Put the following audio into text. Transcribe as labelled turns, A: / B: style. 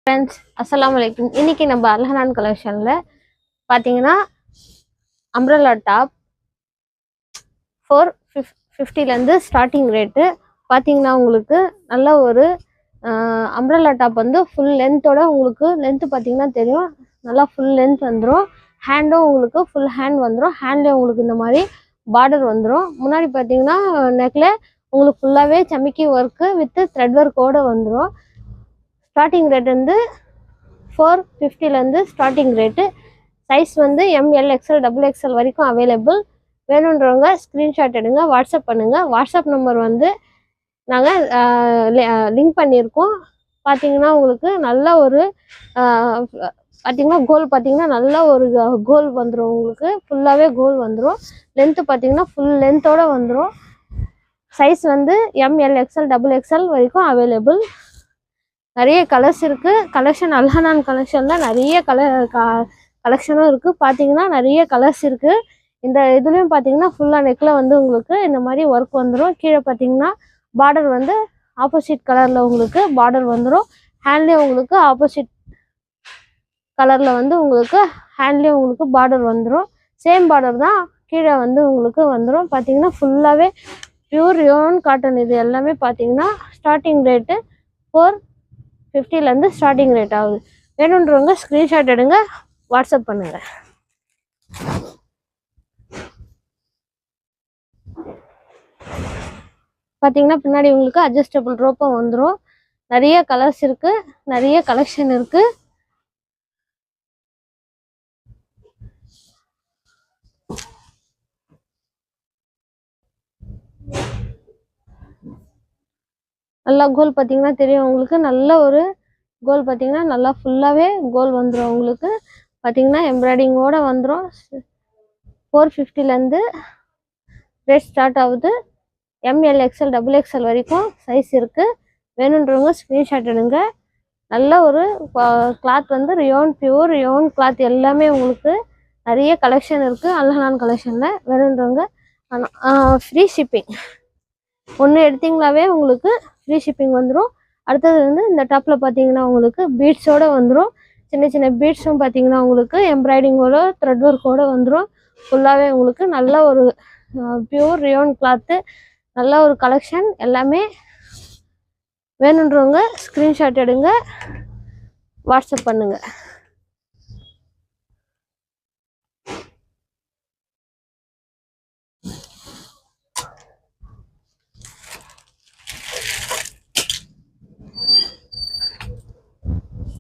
A: Friends அஸ்ஸலாமு அலைக்கும். இன்னைக்கு நம்ம அல்ஹனான் கலெக்ஷன்ல பார்த்தீங்கன்னா அம்ப்ரெல்லா டாப் 450லேருந்து ஸ்டார்டிங் ரேட்டு. பார்த்தீங்கன்னா உங்களுக்கு நல்ல ஒரு அம்ப்ரெல்லா டாப் வந்து ஃபுல் லென்த்தோட உங்களுக்கு லென்த்து பார்த்தீங்கன்னா தெரியும், நல்லா ஃபுல் லென்த் வந்துடும். ஹேண்டும் உங்களுக்கு ஃபுல் ஹேண்ட் வந்துடும். ஹேண்ட்லேயும் உங்களுக்கு இந்த மாதிரி பார்டர் வந்துடும். முன்னாடி பார்த்தீங்கன்னா நெக்கில் உங்களுக்கு ஃபுல்லாகவே சமிக்கி ஒர்க்கு வித்து த்ரெட் ஒர்க்கோடு வந்துடும். ஸ்டார்டிங் ரேட் வந்து 450லேருந்து ஸ்டார்டிங் ரேட்டு. சைஸ் வந்து ML XL XXL வரைக்கும் அவைலபிள். வேணுன்றவங்க ஸ்க்ரீன்ஷாட் எடுங்க, வாட்ஸ்அப் பண்ணுங்கள். வாட்ஸ்அப் நம்பர் வந்து நாங்கள் லிங்க் பண்ணியிருக்கோம். பார்த்தீங்கன்னா உங்களுக்கு நல்ல ஒரு பார்த்தீங்கன்னா கோல் பார்த்தீங்கன்னா நல்ல ஒரு கோல் வந்துடும். உங்களுக்கு ஃபுல்லாகவே கோல் வந்துடும். லென்த்து பார்த்தீங்கன்னா ஃபுல் லென்த்தோடு வந்துடும். சைஸ் வந்து ML XL XXL வரைக்கும் அவைலபிள். நிறைய கலர்ஸ் இருக்குது. கலெக்ஷன் அல்ஹனான் கலெக்ஷனில் நிறைய கலெக்ஷனும் இருக்குது. பார்த்தீங்கன்னா நிறைய கலர்ஸ் இருக்குது. இந்த இதுலேயும் பார்த்தீங்கன்னா ஃபுல்லாக நெக்கில் வந்து உங்களுக்கு இந்த மாதிரி ஒர்க் வந்துடும். கீழே பார்த்தீங்கன்னா பார்டர் வந்து ஆப்போசிட் கலரில் உங்களுக்கு பார்டர் வந்துடும். ஹேண்ட்லேயும் உங்களுக்கு ஆப்போசிட் கலரில் வந்து உங்களுக்கு ஹேண்ட்லேயும் உங்களுக்கு பார்டர் வந்துடும். சேம் பார்டர் தான் கீழே வந்து உங்களுக்கு வந்துடும். பார்த்தீங்கன்னா ஃபுல்லாகவே பியூர் ரியோன் காட்டன். இது எல்லாமே பார்த்தீங்கன்னா ஸ்டார்டிங் ரேட்டு 450லேருந்து ஸ்டார்டிங் ரேட் ஆகுது. வேணுன்றவங்க ஸ்க்ரீன்ஷாட் எடுங்க, வாட்ஸ்அப் பண்ணுங்கள். பார்த்தீங்கன்னா பின்னாடி உங்களுக்கு அட்ஜஸ்டபிள் ரோப்பும் வந்துடும். நிறைய கலர்ஸ் இருக்குது, நிறைய கலெக்ஷன் இருக்குது. நல்லா கோல் பார்த்தீங்கன்னா தெரியும் உங்களுக்கு. நல்ல ஒரு கோல் பார்த்தீங்கன்னா நல்லா ஃபுல்லாகவே கோல் வந்துடும். உங்களுக்கு பார்த்தீங்கன்னா எம்ப்ராய்டிங்கோடு வந்துடும். 450லேருந்து ரேட் ஸ்டார்ட் ஆகுது. ML XL XXL வரைக்கும் சைஸ் இருக்குது. வேணுன்றவங்க ஸ்க்ரீன்ஷாட் எடுங்க. நல்ல ஒரு கிளாத் வந்து ரியோன், பியூர் ரியோன் கிளாத் எல்லாமே உங்களுக்கு நிறைய கலெக்ஷன் இருக்குது அல்ஹனான் கலெக்ஷனில். வேணுன்றவங்க ஃப்ரீ ஷிப்பிங் ஒன்று எடுத்திங்களாவே உங்களுக்கு ஃப்ரீ ஷிப்பிங் வந்துடும். அடுத்தது வந்து இந்த டாப்பில் பார்த்தீங்கன்னா உங்களுக்கு பீட்ஸோடு வந்துடும். சின்ன சின்ன பீட்ஸும் பார்த்தீங்கன்னா உங்களுக்கு எம்ப்ராய்டிங்கோட த்ரெட் ஒர்க்கோடு வந்துடும். ஃபுல்லாகவே உங்களுக்கு நல்ல ஒரு பியூர் ரியோன் கிளாத்து, நல்ல ஒரு கலெக்ஷன் எல்லாமே. வேணுன்றவங்க ஸ்க்ரீன்ஷாட் எடுங்க, வாட்ஸ்அப் பண்ணுங்கள்.